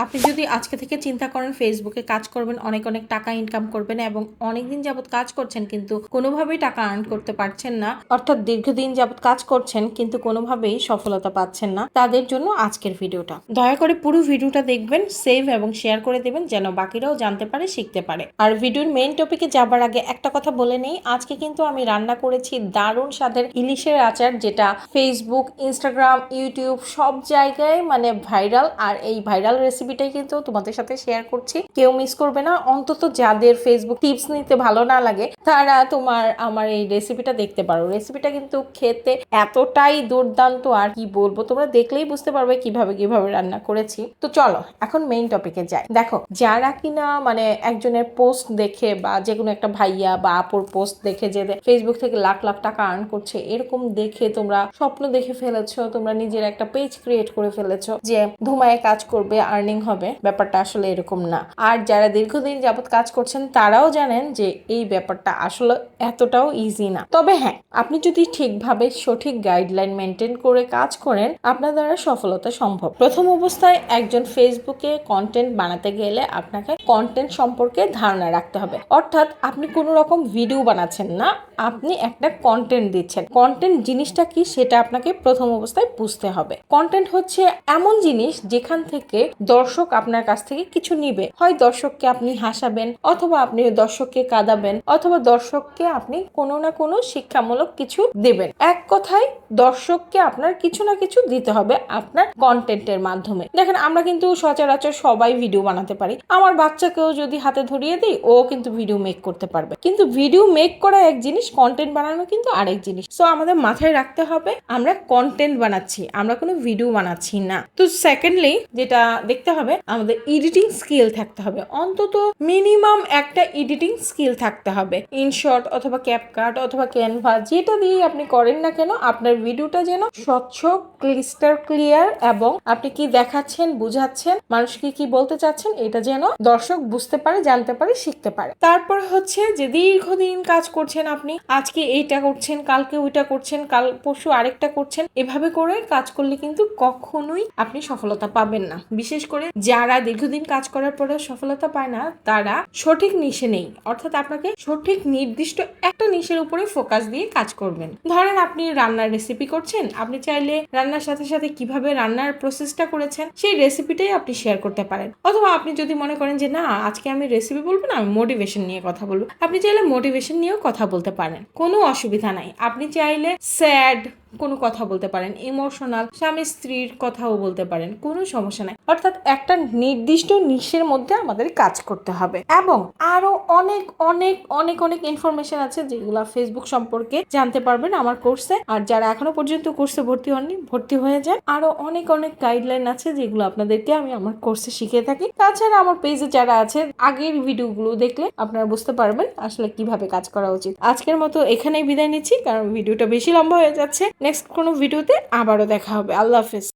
আপনি যদি আজকে থেকে চিন্তা করেন ফেসবুকে কাজ করবেন, অনেক অনেক টাকা ইনকাম করবেন এবং অনেকদিন যাবত কাজ করছেন কিন্তু কোনোভাবেই টাকা আর্ন করতে পারছেন না, অর্থাৎ দীর্ঘদিন যাবত কাজ করছেন কিন্তু কোনোভাবেই সফলতা পাচ্ছেন না, তাদের জন্য আজকের ভিডিওটা। দয়া করে পুরো ভিডিওটা দেখবেন, সেভ এবং শেয়ার করে দেবেন যেন বাকিরাও জানতে পারে, শিখতে পারে। আর ভিডিওর মেইন টপিকে যাবার আগে একটা কথা বলে নেই, আজকে কিন্তু আমি রান্না করেছি দারুণ স্বাদের ইলিশের আচার, যেটা ফেসবুক, ইনস্টাগ্রাম, ইউটিউব সব জায়গায় মানে ভাইরাল। আর এই ভাইরাল রেসিপিটাই কিন্তু তোমাদের সাথে শেয়ার করছি, কেউ মিস করবে না। অন্তত যাদের ফেসবুক টিপস নিতে ভালো না লাগে তারা আমার এই রেসিপিটা দেখতে পারো। রেসিপিটা কিন্তু খেতে এতটাই দুর্দান্ত, আর কি বলবো, তোমরা দেখলেই বুঝতে পারবে কিভাবে রান্না করেছি। তো চলো এখন মেইন টপিকে যাই। দেখো, যারা কিনা মানে একজনের পোস্ট দেখে বা যে কোনো একটা ভাইয়া বা আপুর পোস্ট দেখে যে ফেসবুক থেকে লাখ লাখ টাকা আর্ন করছে, এরকম দেখে তোমরা স্বপ্ন দেখে ফেলেছো, তোমরা নিজের একটা পেজ ক্রিয়েট করে ফেলেছো যে ধুমায় কাজ করবে, আর্নিং হবে। ব্যাপারটা আসলে এরকম না। আর যারা দীর্ঘদিন যাবত কাজ করছেন তারাও জানেন যে এই ব্যাপারটা আসলে এতটাও ইজি না। তবে হ্যাঁ, আপনি যদি ঠিকভাবে সঠিক গাইডলাইন মেনটেন করে কাজ করেন, আপনার দ্বারা সফলতা সম্ভব। প্রথম অবস্থায় একজন ফেসবুকে কন্টেন্ট বানাতে গেলে আপনাকে কন্টেন্ট সম্পর্কে ধারণা রাখতে হবে। অর্থাৎ আপনি কোনো রকম ভিডিও বানাচ্ছেন না, আপনি একটা কন্টেন্ট দিচ্ছেন। কন্টেন্ট জিনিসটা কি সেটা আপনাকে প্রথম অবস্থায় বুঝতে হবে। কন্টেন্ট হচ্ছে এমন জিনিস যেখান থেকে দর্শক আপনার কাছ থেকে কিছু নিবে। হয় দর্শককে আপনি হাসাবেন, অথবা আপনি দর্শককে কাঁদাবেন, অথবা দর্শককে আপনি কোনো না কোনো শিক্ষামূলক কিছু দেবেন। এক কথায় দর্শককে আপনার কিছু না কিছু দিতে হবে আপনার কন্টেন্টের মাধ্যমে। দেখেন, আমরা কিন্তু সচরাচর সবাই ভিডিও বানাতে পারি। আমার বাচ্চাকেও যদি হাতে ধরিয়ে দিই, ও কিন্তু ভিডিও মেক করতে পারবে। কিন্তু ভিডিও মেক করা এক জিনিস, কন্টেন্ট বানানো কিন্তু আরেক জিনিস। সো আমাদের মাথায় রাখতে হবে আমরা কন্টেন্ট বানাচ্ছি, আমরা কোনো ভিডিও বানাচ্ছি না। তো সেকেন্ডলি যেটা দেখতে হবে, আমাদের এডিটিং স্কিল থাকতে হবে। অন্তত মিনিমাম একটা এডিটিং স্কিল থাকতে হবে। ইনশট অথবা ক্যাপকাট অথবা ক্যানভা, যেটা দিয়ে আপনি করেন না কেন, আপনার ভিডিওটা যেন স্বচ্ছ, ক্রিস্টাল ক্লিয়ার এবং আপনি কি দেখাচ্ছেন, বুঝাচ্ছেন, মানুষকে কি বলতে চাচ্ছেন, এটা যেন দর্শক বুঝতে পারে, জানতে পারে, শিখতে পারে। তারপর হচ্ছে যে দীর্ঘদিন কাজ করছেন আপনি, আজকে এইটা করছেন, কালকে ওইটা করছেন, কাল পরশু আরেকটা করছেন, এভাবে করে কাজ করলে কিন্তু কখনোই আপনি সফলতা পাবেন না। বিশেষ করে যারা দীর্ঘদিন কাজ করার পরে সফলতা পায় না, তারা সঠিক নিশে নেই। অর্থাৎ আপনাকে সঠিক নির্দিষ্ট একটা নিশের উপরে ফোকাস দিয়ে কাজ করবেন। ধরেন আপনি রান্নার রেসিপি করছেন, আপনি চাইলে রান্নার সাথে সাথে কিভাবে রান্নার প্রসেসটা করেছেন সেই রেসিপিটাই আপনি শেয়ার করতে পারেন। অথবা আপনি যদি মনে করেন যে না, আজকে আমি রেসিপি বলবো না, আমি মোটিভেশন নিয়ে কথা বলবো, আপনি চাইলে মোটিভেশন নিয়েও কথা বলতে পারেন, কোনো অসুবিধা নাই। আপনি চাইলে স্যাড কোনো কথা বলতে পারেন, ইমোশনাল স্বামী স্ত্রীর কথাও বলতে পারেন, কোনো সমস্যা নাই। অর্থাৎ একটা নির্দিষ্ট নিশের মধ্যে আমাদের কাজ করতে হবে। এবং আরো অনেক অনেক অনেক অনেক ইনফরমেশন আছে যেগুলো ফেসবুক সম্পর্কে জানতে পারবেন আমার কোর্সে। আর যারা এখনো পর্যন্ত কোর্সে ভর্তি হননি, ভর্তি হয়ে যান। আরো অনেক অনেক গাইডলাইন আছে যেগুলো আপনাদেরকে আমি আমার কোর্সে শিখিয়ে থাকি। তাছাড়া আমার পেজে যারা আছে, আগের ভিডিওগুলো দেখলে আপনারা বুঝতে পারবেন আসলে কিভাবে কাজ করা উচিত। আজকের মতো এখানেই বিদায় নিচ্ছি, কারণ ভিডিওটা বেশি লম্বা হয়ে যাচ্ছে। নেক্সট কোনো ভিডিওতে আবারও দেখা হবে। আল্লাহ হাফেজ।